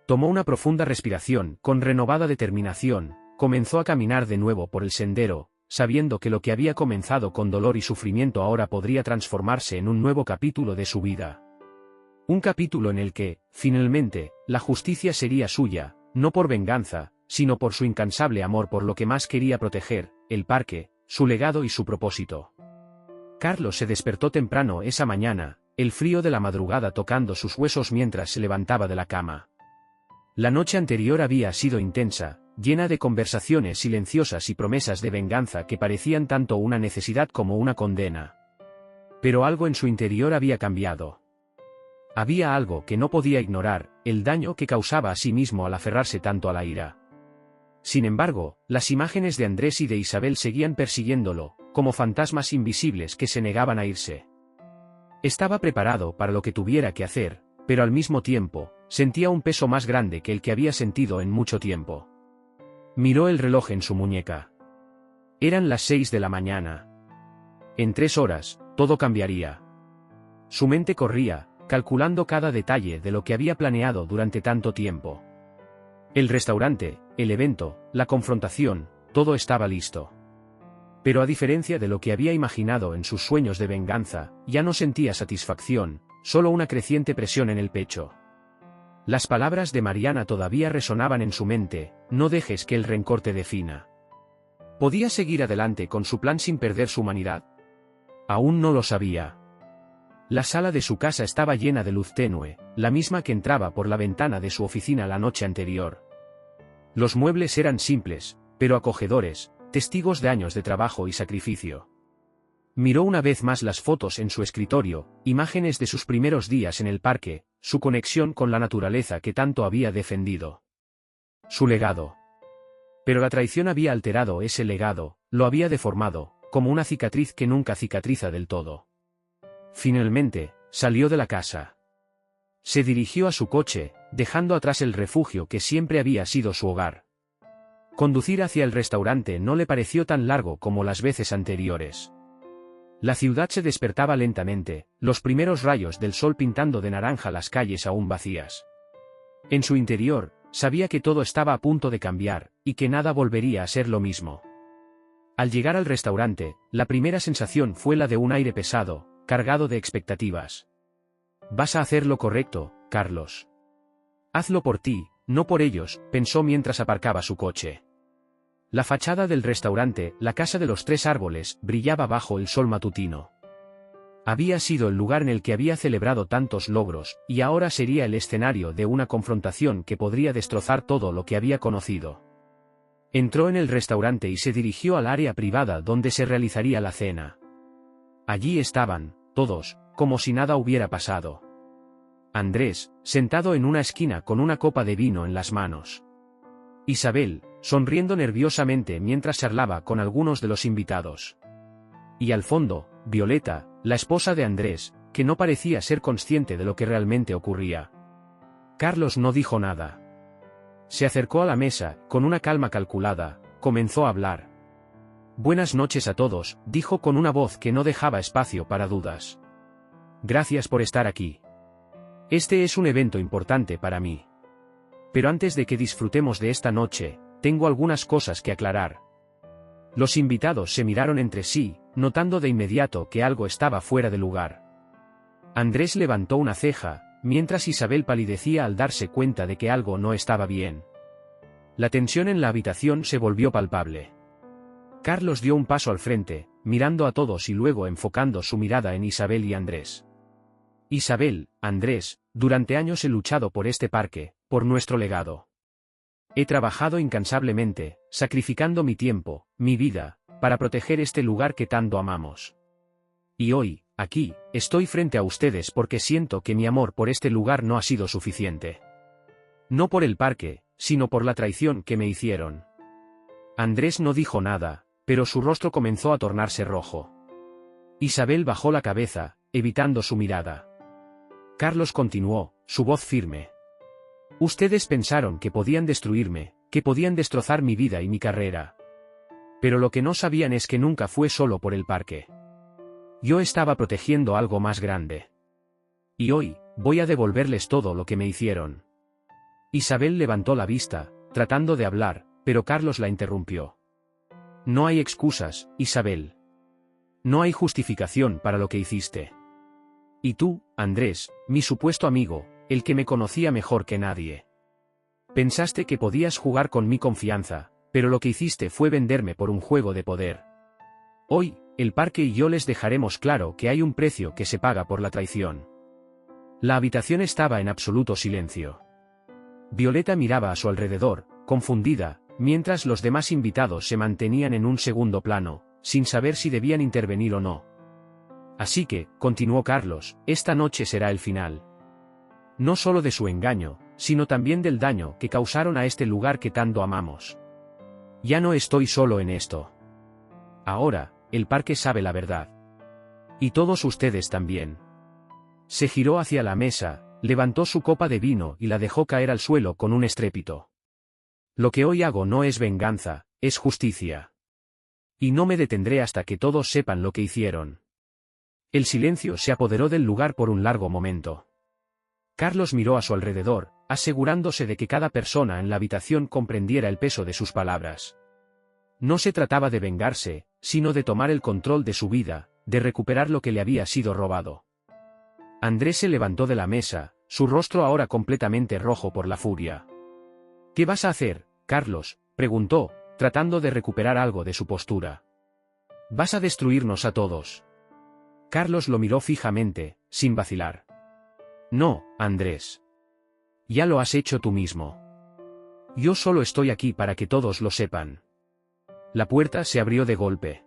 Tomó una profunda respiración, con renovada determinación, comenzó a caminar de nuevo por el sendero, sabiendo que lo que había comenzado con dolor y sufrimiento ahora podría transformarse en un nuevo capítulo de su vida. Un capítulo en el que, finalmente, la justicia sería suya, no por venganza, sino por su incansable amor por lo que más quería proteger, el parque, su legado y su propósito. Carlos se despertó temprano esa mañana, el frío de la madrugada tocando sus huesos mientras se levantaba de la cama. La noche anterior había sido intensa, llena de conversaciones silenciosas y promesas de venganza que parecían tanto una necesidad como una condena. Pero algo en su interior había cambiado. Había algo que no podía ignorar, el daño que causaba a sí mismo al aferrarse tanto a la ira. Sin embargo, las imágenes de Andrés y de Isabel seguían persiguiéndolo, como fantasmas invisibles que se negaban a irse. Estaba preparado para lo que tuviera que hacer, pero al mismo tiempo, sentía un peso más grande que el que había sentido en mucho tiempo. Miró el reloj en su muñeca. Eran las 6 de la mañana. En 3 horas, todo cambiaría. Su mente corría, calculando cada detalle de lo que había planeado durante tanto tiempo. El restaurante, el evento, la confrontación, todo estaba listo. Pero a diferencia de lo que había imaginado en sus sueños de venganza, ya no sentía satisfacción, solo una creciente presión en el pecho. Las palabras de Mariana todavía resonaban en su mente: no dejes que el rencor te defina. ¿Podía seguir adelante con su plan sin perder su humanidad? Aún no lo sabía. La sala de su casa estaba llena de luz tenue, la misma que entraba por la ventana de su oficina la noche anterior. Los muebles eran simples, pero acogedores, testigos de años de trabajo y sacrificio. Miró una vez más las fotos en su escritorio, imágenes de sus primeros días en el parque, su conexión con la naturaleza que tanto había defendido. Su legado. Pero la traición había alterado ese legado, lo había deformado, como una cicatriz que nunca cicatriza del todo. Finalmente, salió de la casa. Se dirigió a su coche, dejando atrás el refugio que siempre había sido su hogar. Conducir hacia el restaurante no le pareció tan largo como las veces anteriores. La ciudad se despertaba lentamente, los primeros rayos del sol pintando de naranja las calles aún vacías. En su interior, sabía que todo estaba a punto de cambiar, y que nada volvería a ser lo mismo. Al llegar al restaurante, la primera sensación fue la de un aire pesado, cargado de expectativas. «Vas a hacer lo correcto, Carlos. Hazlo por ti, no por ellos», pensó mientras aparcaba su coche. La fachada del restaurante, la casa de los 3 árboles, brillaba bajo el sol matutino. Había sido el lugar en el que había celebrado tantos logros, y ahora sería el escenario de una confrontación que podría destrozar todo lo que había conocido. Entró en el restaurante y se dirigió al área privada donde se realizaría la cena. Allí estaban, todos, como si nada hubiera pasado. Andrés, sentado en una esquina con una copa de vino en las manos. Isabel, sonriendo nerviosamente mientras charlaba con algunos de los invitados. Y al fondo, Violeta, la esposa de Andrés, que no parecía ser consciente de lo que realmente ocurría. Carlos no dijo nada. Se acercó a la mesa, con una calma calculada, comenzó a hablar. «Buenas noches a todos», dijo con una voz que no dejaba espacio para dudas. «Gracias por estar aquí. Este es un evento importante para mí. Pero antes de que disfrutemos de esta noche, tengo algunas cosas que aclarar». Los invitados se miraron entre sí, notando de inmediato que algo estaba fuera de lugar. Andrés levantó una ceja, mientras Isabel palidecía al darse cuenta de que algo no estaba bien. La tensión en la habitación se volvió palpable. Carlos dio un paso al frente, mirando a todos y luego enfocando su mirada en Isabel y Andrés. Isabel, Andrés, durante años he luchado por este parque, por nuestro legado. He trabajado incansablemente, sacrificando mi tiempo, mi vida, para proteger este lugar que tanto amamos. Y hoy, aquí, estoy frente a ustedes porque siento que mi amor por este lugar no ha sido suficiente. No por el parque, sino por la traición que me hicieron. Andrés no dijo nada, pero su rostro comenzó a tornarse rojo. Isabel bajó la cabeza, evitando su mirada. Carlos continuó, su voz firme. Ustedes pensaron que podían destruirme, que podían destrozar mi vida y mi carrera. Pero lo que no sabían es que nunca fue solo por el parque. Yo estaba protegiendo algo más grande. Y hoy, voy a devolverles todo lo que me hicieron. Isabel levantó la vista, tratando de hablar, pero Carlos la interrumpió. No hay excusas, Isabel. No hay justificación para lo que hiciste. Y tú, Andrés, mi supuesto amigo, el que me conocía mejor que nadie. Pensaste que podías jugar con mi confianza, pero lo que hiciste fue venderme por un juego de poder. Hoy, el parque y yo les dejaremos claro que hay un precio que se paga por la traición. La habitación estaba en absoluto silencio. Violeta miraba a su alrededor, confundida, mientras los demás invitados se mantenían en un segundo plano, sin saber si debían intervenir o no. Así que, continuó Carlos, esta noche será el final. No solo de su engaño, sino también del daño que causaron a este lugar que tanto amamos. Ya no estoy solo en esto. Ahora, el parque sabe la verdad. Y todos ustedes también. Se giró hacia la mesa, levantó su copa de vino y la dejó caer al suelo con un estrépito. Lo que hoy hago no es venganza, es justicia. Y no me detendré hasta que todos sepan lo que hicieron. El silencio se apoderó del lugar por un largo momento. Carlos miró a su alrededor, asegurándose de que cada persona en la habitación comprendiera el peso de sus palabras. No se trataba de vengarse, sino de tomar el control de su vida, de recuperar lo que le había sido robado. Andrés se levantó de la mesa, su rostro ahora completamente rojo por la furia. ¿Qué vas a hacer, Carlos?, preguntó, tratando de recuperar algo de su postura. ¿Vas a destruirnos a todos? Carlos lo miró fijamente, sin vacilar. No, Andrés. Ya lo has hecho tú mismo. Yo solo estoy aquí para que todos lo sepan. La puerta se abrió de golpe.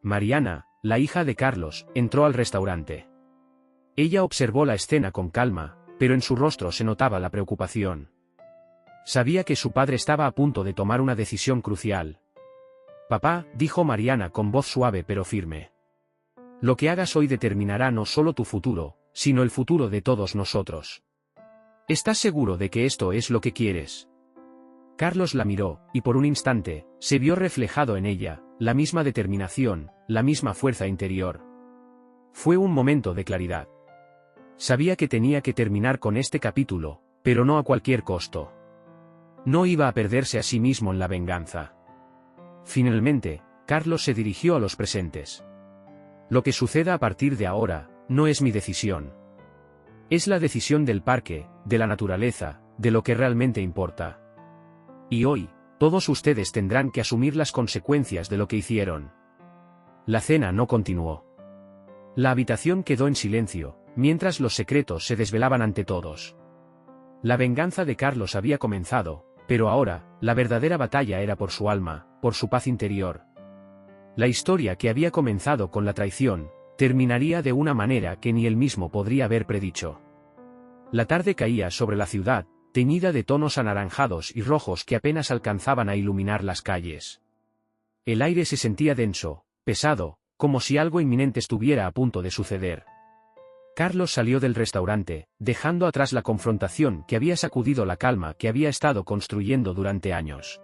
Mariana, la hija de Carlos, entró al restaurante. Ella observó la escena con calma, pero en su rostro se notaba la preocupación. Sabía que su padre estaba a punto de tomar una decisión crucial. Papá, dijo Mariana con voz suave pero firme. Lo que hagas hoy determinará no solo tu futuro, sino el futuro de todos nosotros. ¿Estás seguro de que esto es lo que quieres? Carlos la miró, y por un instante, se vio reflejado en ella, la misma determinación, la misma fuerza interior. Fue un momento de claridad. Sabía que tenía que terminar con este capítulo, pero no a cualquier costo. No iba a perderse a sí mismo en la venganza. Finalmente, Carlos se dirigió a los presentes. Lo que suceda a partir de ahora, no es mi decisión. Es la decisión del parque, de la naturaleza, de lo que realmente importa. Y hoy, todos ustedes tendrán que asumir las consecuencias de lo que hicieron. La cena no continuó. La habitación quedó en silencio, mientras los secretos se desvelaban ante todos. La venganza de Carlos había comenzado, pero ahora, la verdadera batalla era por su alma, por su paz interior. La historia que había comenzado con la traición, terminaría de una manera que ni él mismo podría haber predicho. La tarde caía sobre la ciudad, teñida de tonos anaranjados y rojos que apenas alcanzaban a iluminar las calles. El aire se sentía denso, pesado, como si algo inminente estuviera a punto de suceder. Carlos salió del restaurante, dejando atrás la confrontación que había sacudido la calma que había estado construyendo durante años.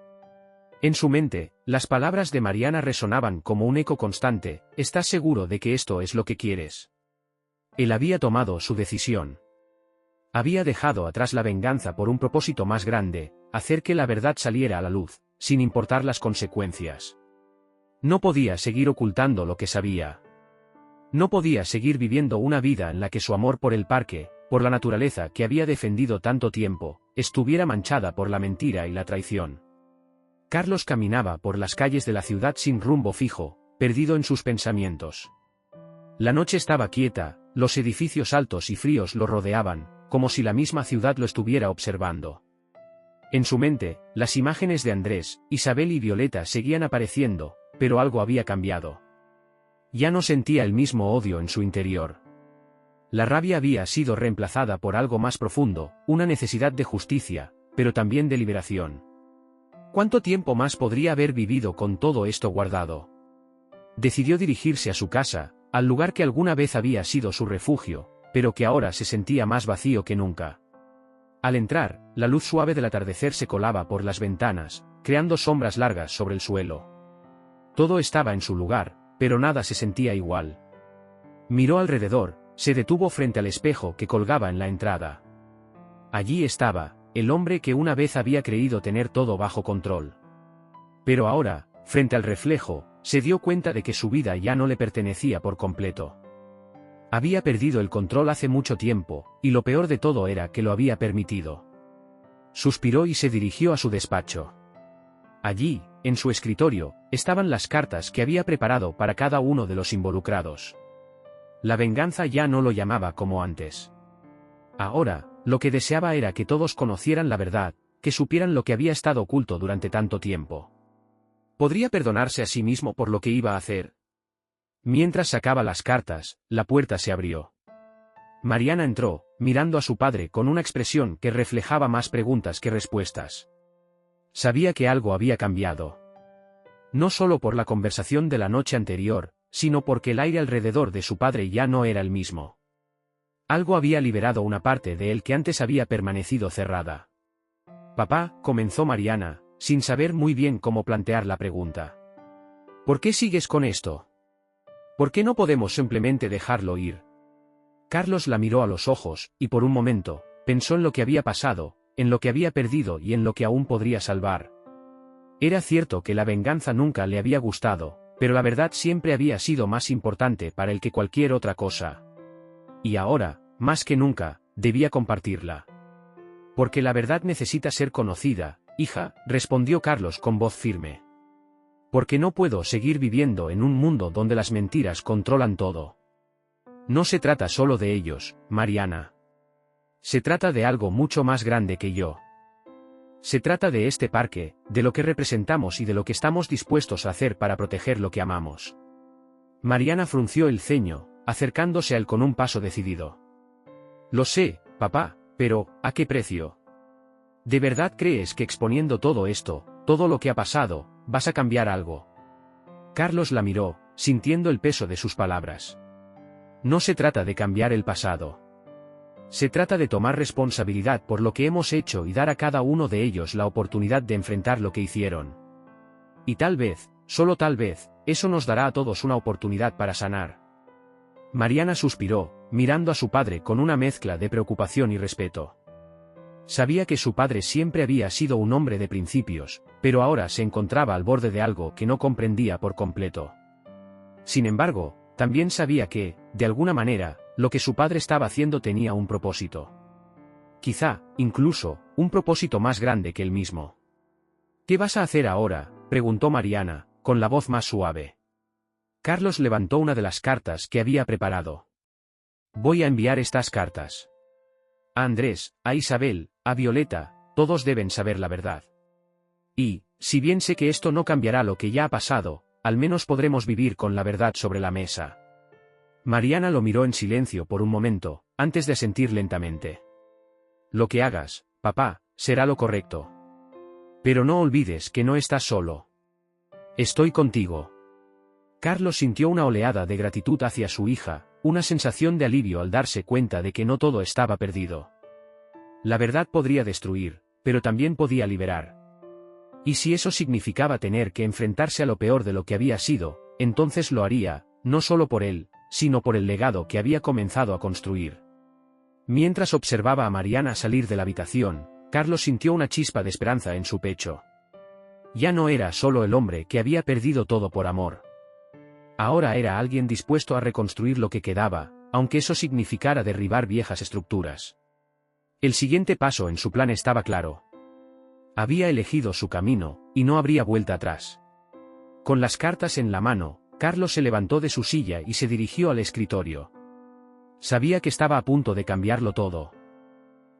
En su mente, las palabras de Mariana resonaban como un eco constante: ¿estás seguro de que esto es lo que quieres? Él había tomado su decisión. Había dejado atrás la venganza por un propósito más grande: hacer que la verdad saliera a la luz, sin importar las consecuencias. No podía seguir ocultando lo que sabía. No podía seguir viviendo una vida en la que su amor por el parque, por la naturaleza que había defendido tanto tiempo, estuviera manchada por la mentira y la traición. Carlos caminaba por las calles de la ciudad sin rumbo fijo, perdido en sus pensamientos. La noche estaba quieta, los edificios altos y fríos lo rodeaban, como si la misma ciudad lo estuviera observando. En su mente, las imágenes de Andrés, Isabel y Violeta seguían apareciendo, pero algo había cambiado. Ya no sentía el mismo odio en su interior. La rabia había sido reemplazada por algo más profundo, una necesidad de justicia, pero también de liberación. ¿Cuánto tiempo más podría haber vivido con todo esto guardado? Decidió dirigirse a su casa, al lugar que alguna vez había sido su refugio, pero que ahora se sentía más vacío que nunca. Al entrar, la luz suave del atardecer se colaba por las ventanas, creando sombras largas sobre el suelo. Todo estaba en su lugar, pero nada se sentía igual. Miró alrededor, se detuvo frente al espejo que colgaba en la entrada. Allí estaba, el hombre que una vez había creído tener todo bajo control. Pero ahora, frente al reflejo, se dio cuenta de que su vida ya no le pertenecía por completo. Había perdido el control hace mucho tiempo, y lo peor de todo era que lo había permitido. Suspiró y se dirigió a su despacho. Allí, en su escritorio, estaban las cartas que había preparado para cada uno de los involucrados. La venganza ya no lo llamaba como antes. Ahora, lo que deseaba era que todos conocieran la verdad, que supieran lo que había estado oculto durante tanto tiempo. ¿Podría perdonarse a sí mismo por lo que iba a hacer? Mientras sacaba las cartas, la puerta se abrió. Mariana entró, mirando a su padre con una expresión que reflejaba más preguntas que respuestas. Sabía que algo había cambiado. No solo por la conversación de la noche anterior, sino porque el aire alrededor de su padre ya no era el mismo. Algo había liberado una parte de él que antes había permanecido cerrada. «Papá», comenzó Mariana, sin saber muy bien cómo plantear la pregunta. «¿Por qué sigues con esto? ¿Por qué no podemos simplemente dejarlo ir?» Carlos la miró a los ojos, y por un momento, pensó en lo que había pasado, en lo que había perdido y en lo que aún podría salvar. Era cierto que la venganza nunca le había gustado, pero la verdad siempre había sido más importante para él que cualquier otra cosa. Y ahora, más que nunca, debía compartirla. «Porque la verdad necesita ser conocida, hija», respondió Carlos con voz firme. «Porque no puedo seguir viviendo en un mundo donde las mentiras controlan todo. No se trata solo de ellos, Mariana. Se trata de algo mucho más grande que yo. Se trata de este parque, de lo que representamos y de lo que estamos dispuestos a hacer para proteger lo que amamos». Mariana frunció el ceño, acercándose a él con un paso decidido. «Lo sé, papá, pero, ¿a qué precio? ¿De verdad crees que exponiendo todo esto, todo lo que ha pasado, vas a cambiar algo?» Carlos la miró, sintiendo el peso de sus palabras. «No se trata de cambiar el pasado. Se trata de tomar responsabilidad por lo que hemos hecho y dar a cada uno de ellos la oportunidad de enfrentar lo que hicieron. Y tal vez, solo tal vez, eso nos dará a todos una oportunidad para sanar». Mariana suspiró, mirando a su padre con una mezcla de preocupación y respeto. Sabía que su padre siempre había sido un hombre de principios, pero ahora se encontraba al borde de algo que no comprendía por completo. Sin embargo, también sabía que, de alguna manera, lo que su padre estaba haciendo tenía un propósito. Quizá, incluso, un propósito más grande que él mismo. «¿Qué vas a hacer ahora?», preguntó Mariana, con la voz más suave. Carlos levantó una de las cartas que había preparado. «Voy a enviar estas cartas. A Andrés, a Isabel, a Violeta, todos deben saber la verdad. Y, si bien sé que esto no cambiará lo que ya ha pasado, al menos podremos vivir con la verdad sobre la mesa». Mariana lo miró en silencio por un momento, antes de asentir lentamente. «Lo que hagas, papá, será lo correcto. Pero no olvides que no estás solo. Estoy contigo». Carlos sintió una oleada de gratitud hacia su hija, una sensación de alivio al darse cuenta de que no todo estaba perdido. La verdad podría destruir, pero también podía liberar. Y si eso significaba tener que enfrentarse a lo peor de lo que había sido, entonces lo haría, no solo por él, sino por el legado que había comenzado a construir. Mientras observaba a Mariana salir de la habitación, Carlos sintió una chispa de esperanza en su pecho. Ya no era solo el hombre que había perdido todo por amor. Ahora era alguien dispuesto a reconstruir lo que quedaba, aunque eso significara derribar viejas estructuras. El siguiente paso en su plan estaba claro. Había elegido su camino, y no habría vuelta atrás. Con las cartas en la mano, Carlos se levantó de su silla y se dirigió al escritorio. Sabía que estaba a punto de cambiarlo todo.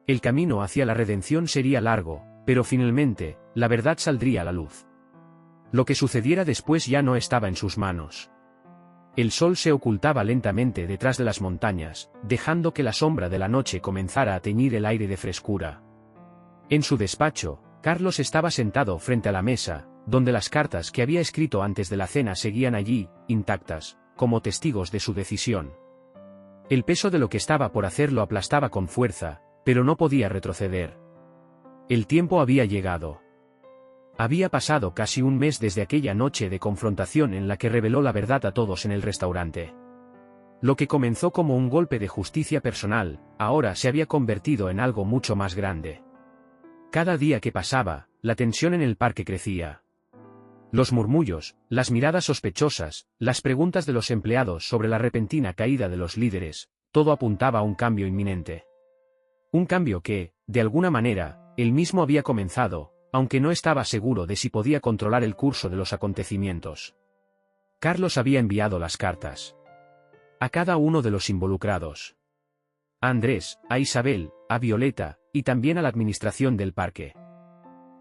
El camino hacia la redención sería largo, pero finalmente, la verdad saldría a la luz. Lo que sucediera después ya no estaba en sus manos. El sol se ocultaba lentamente detrás de las montañas, dejando que la sombra de la noche comenzara a teñir el aire de frescura. En su despacho, Carlos estaba sentado frente a la mesa, donde las cartas que había escrito antes de la cena seguían allí, intactas, como testigos de su decisión. El peso de lo que estaba por hacer lo aplastaba con fuerza, pero no podía retroceder. El tiempo había llegado. Había pasado casi un mes desde aquella noche de confrontación en la que reveló la verdad a todos en el restaurante. Lo que comenzó como un golpe de justicia personal, ahora se había convertido en algo mucho más grande. Cada día que pasaba, la tensión en el parque crecía. Los murmullos, las miradas sospechosas, las preguntas de los empleados sobre la repentina caída de los líderes, todo apuntaba a un cambio inminente. Un cambio que, de alguna manera, él mismo había comenzado, aunque no estaba seguro de si podía controlar el curso de los acontecimientos. Carlos había enviado las cartas a cada uno de los involucrados. A Andrés, a Isabel, a Violeta, y también a la administración del parque.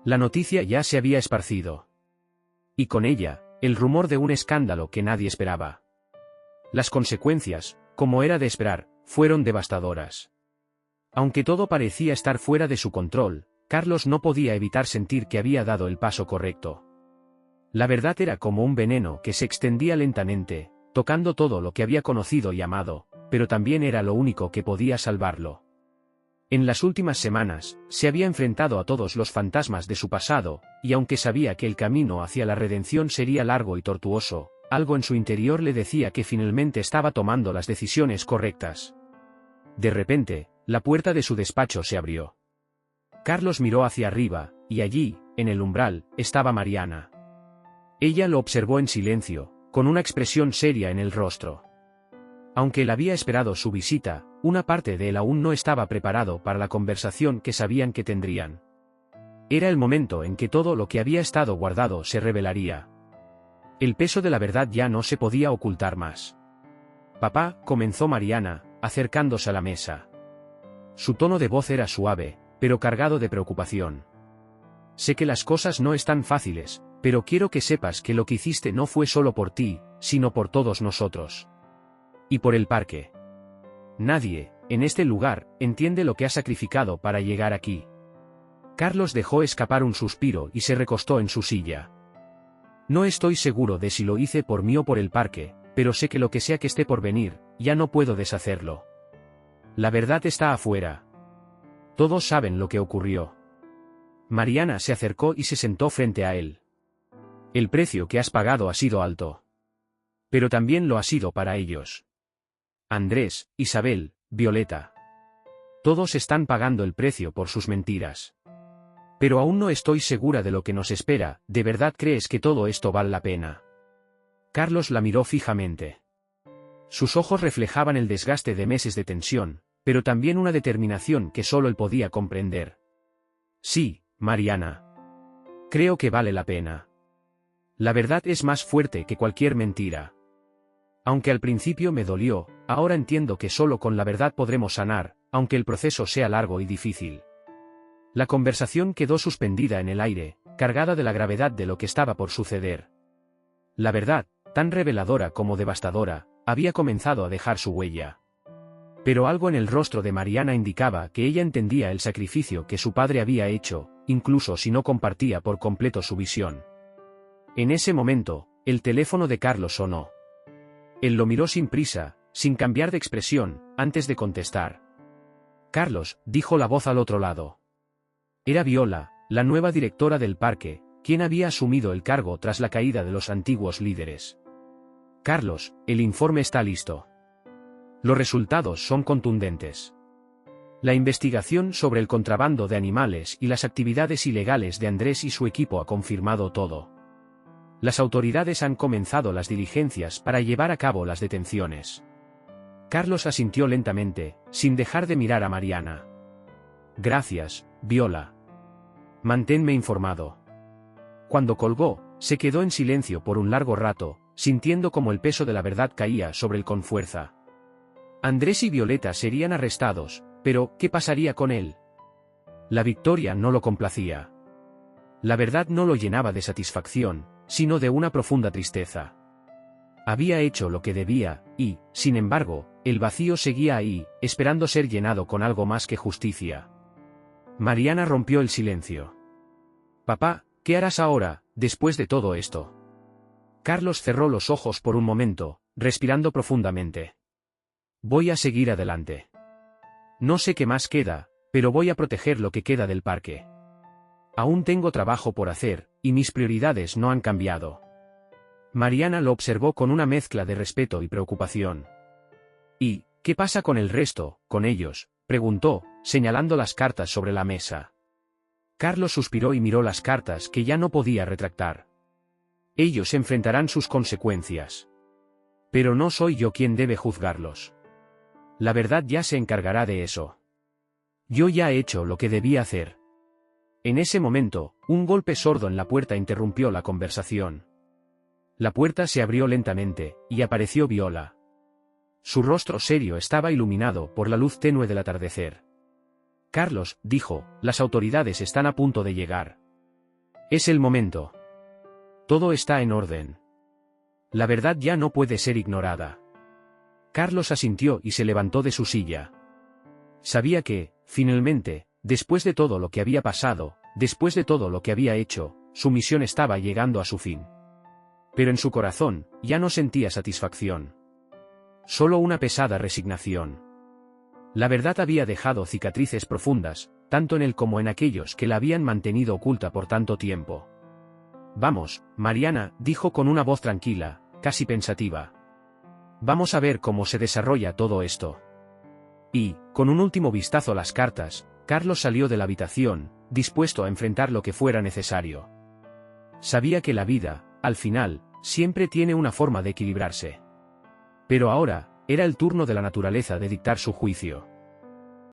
La noticia ya se había esparcido. Y con ella, el rumor de un escándalo que nadie esperaba. Las consecuencias, como era de esperar, fueron devastadoras. Aunque todo parecía estar fuera de su control, Carlos no podía evitar sentir que había dado el paso correcto. La verdad era como un veneno que se extendía lentamente, tocando todo lo que había conocido y amado, pero también era lo único que podía salvarlo. En las últimas semanas, se había enfrentado a todos los fantasmas de su pasado, y aunque sabía que el camino hacia la redención sería largo y tortuoso, algo en su interior le decía que finalmente estaba tomando las decisiones correctas. De repente, la puerta de su despacho se abrió. Carlos miró hacia arriba, y allí, en el umbral, estaba Mariana. Ella lo observó en silencio, con una expresión seria en el rostro. Aunque él había esperado su visita, una parte de él aún no estaba preparado para la conversación que sabían que tendrían. Era el momento en que todo lo que había estado guardado se revelaría. El peso de la verdad ya no se podía ocultar más. «Papá», comenzó Mariana, acercándose a la mesa. Su tono de voz era suave, pero cargado de preocupación. «Sé que las cosas no están fáciles, pero quiero que sepas que lo que hiciste no fue solo por ti, sino por todos nosotros. Y por el parque. Nadie, en este lugar, entiende lo que has sacrificado para llegar aquí». Carlos dejó escapar un suspiro y se recostó en su silla. «No estoy seguro de si lo hice por mí o por el parque, pero sé que lo que sea que esté por venir, ya no puedo deshacerlo. La verdad está afuera. Todos saben lo que ocurrió». Mariana se acercó y se sentó frente a él. «El precio que has pagado ha sido alto. Pero también lo ha sido para ellos. Andrés, Isabel, Violeta. Todos están pagando el precio por sus mentiras. Pero aún no estoy segura de lo que nos espera. ¿De verdad crees que todo esto vale la pena?» Carlos la miró fijamente. Sus ojos reflejaban el desgaste de meses de tensión, pero también una determinación que solo él podía comprender. «Sí, Mariana. Creo que vale la pena. La verdad es más fuerte que cualquier mentira. Aunque al principio me dolió, ahora entiendo que solo con la verdad podremos sanar, aunque el proceso sea largo y difícil». La conversación quedó suspendida en el aire, cargada de la gravedad de lo que estaba por suceder. La verdad, tan reveladora como devastadora, había comenzado a dejar su huella. Pero algo en el rostro de Mariana indicaba que ella entendía el sacrificio que su padre había hecho, incluso si no compartía por completo su visión. En ese momento, el teléfono de Carlos sonó. Él lo miró sin prisa, sin cambiar de expresión, antes de contestar. «Carlos», dijo la voz al otro lado. Era Viola, la nueva directora del parque, quien había asumido el cargo tras la caída de los antiguos líderes. «Carlos, el informe está listo. Los resultados son contundentes. La investigación sobre el contrabando de animales y las actividades ilegales de Andrés y su equipo ha confirmado todo. Las autoridades han comenzado las diligencias para llevar a cabo las detenciones. Carlos asintió lentamente, sin dejar de mirar a Mariana. Gracias, Viola. Manténme informado. Cuando colgó, se quedó en silencio por un largo rato, sintiendo como el peso de la verdad caía sobre él con fuerza. Andrés y Violeta serían arrestados, pero ¿qué pasaría con él? La victoria no lo complacía. La verdad no lo llenaba de satisfacción, sino de una profunda tristeza. Había hecho lo que debía, y, sin embargo, el vacío seguía ahí, esperando ser llenado con algo más que justicia. Mariana rompió el silencio. Papá, ¿qué harás ahora, después de todo esto? Carlos cerró los ojos por un momento, respirando profundamente. Voy a seguir adelante. No sé qué más queda, pero voy a proteger lo que queda del parque. Aún tengo trabajo por hacer, y mis prioridades no han cambiado. Mariana lo observó con una mezcla de respeto y preocupación. ¿Y qué pasa con el resto, con ellos?, preguntó, señalando las cartas sobre la mesa. Carlos suspiró y miró las cartas que ya no podía retractar. Ellos enfrentarán sus consecuencias. Pero no soy yo quien debe juzgarlos. La verdad ya se encargará de eso. Yo ya he hecho lo que debía hacer. En ese momento, un golpe sordo en la puerta interrumpió la conversación. La puerta se abrió lentamente, y apareció Viola. Su rostro serio estaba iluminado por la luz tenue del atardecer. Carlos, dijo, las autoridades están a punto de llegar. Es el momento. Todo está en orden. La verdad ya no puede ser ignorada. Carlos asintió y se levantó de su silla. Sabía que, finalmente, después de todo lo que había pasado, después de todo lo que había hecho, su misión estaba llegando a su fin. Pero en su corazón, ya no sentía satisfacción. Solo una pesada resignación. La verdad había dejado cicatrices profundas, tanto en él como en aquellos que la habían mantenido oculta por tanto tiempo. Vamos, Mariana, dijo con una voz tranquila, casi pensativa. Vamos a ver cómo se desarrolla todo esto. Y, con un último vistazo a las cartas, Carlos salió de la habitación, dispuesto a enfrentar lo que fuera necesario. Sabía que la vida, al final, siempre tiene una forma de equilibrarse. Pero ahora, era el turno de la naturaleza de dictar su juicio.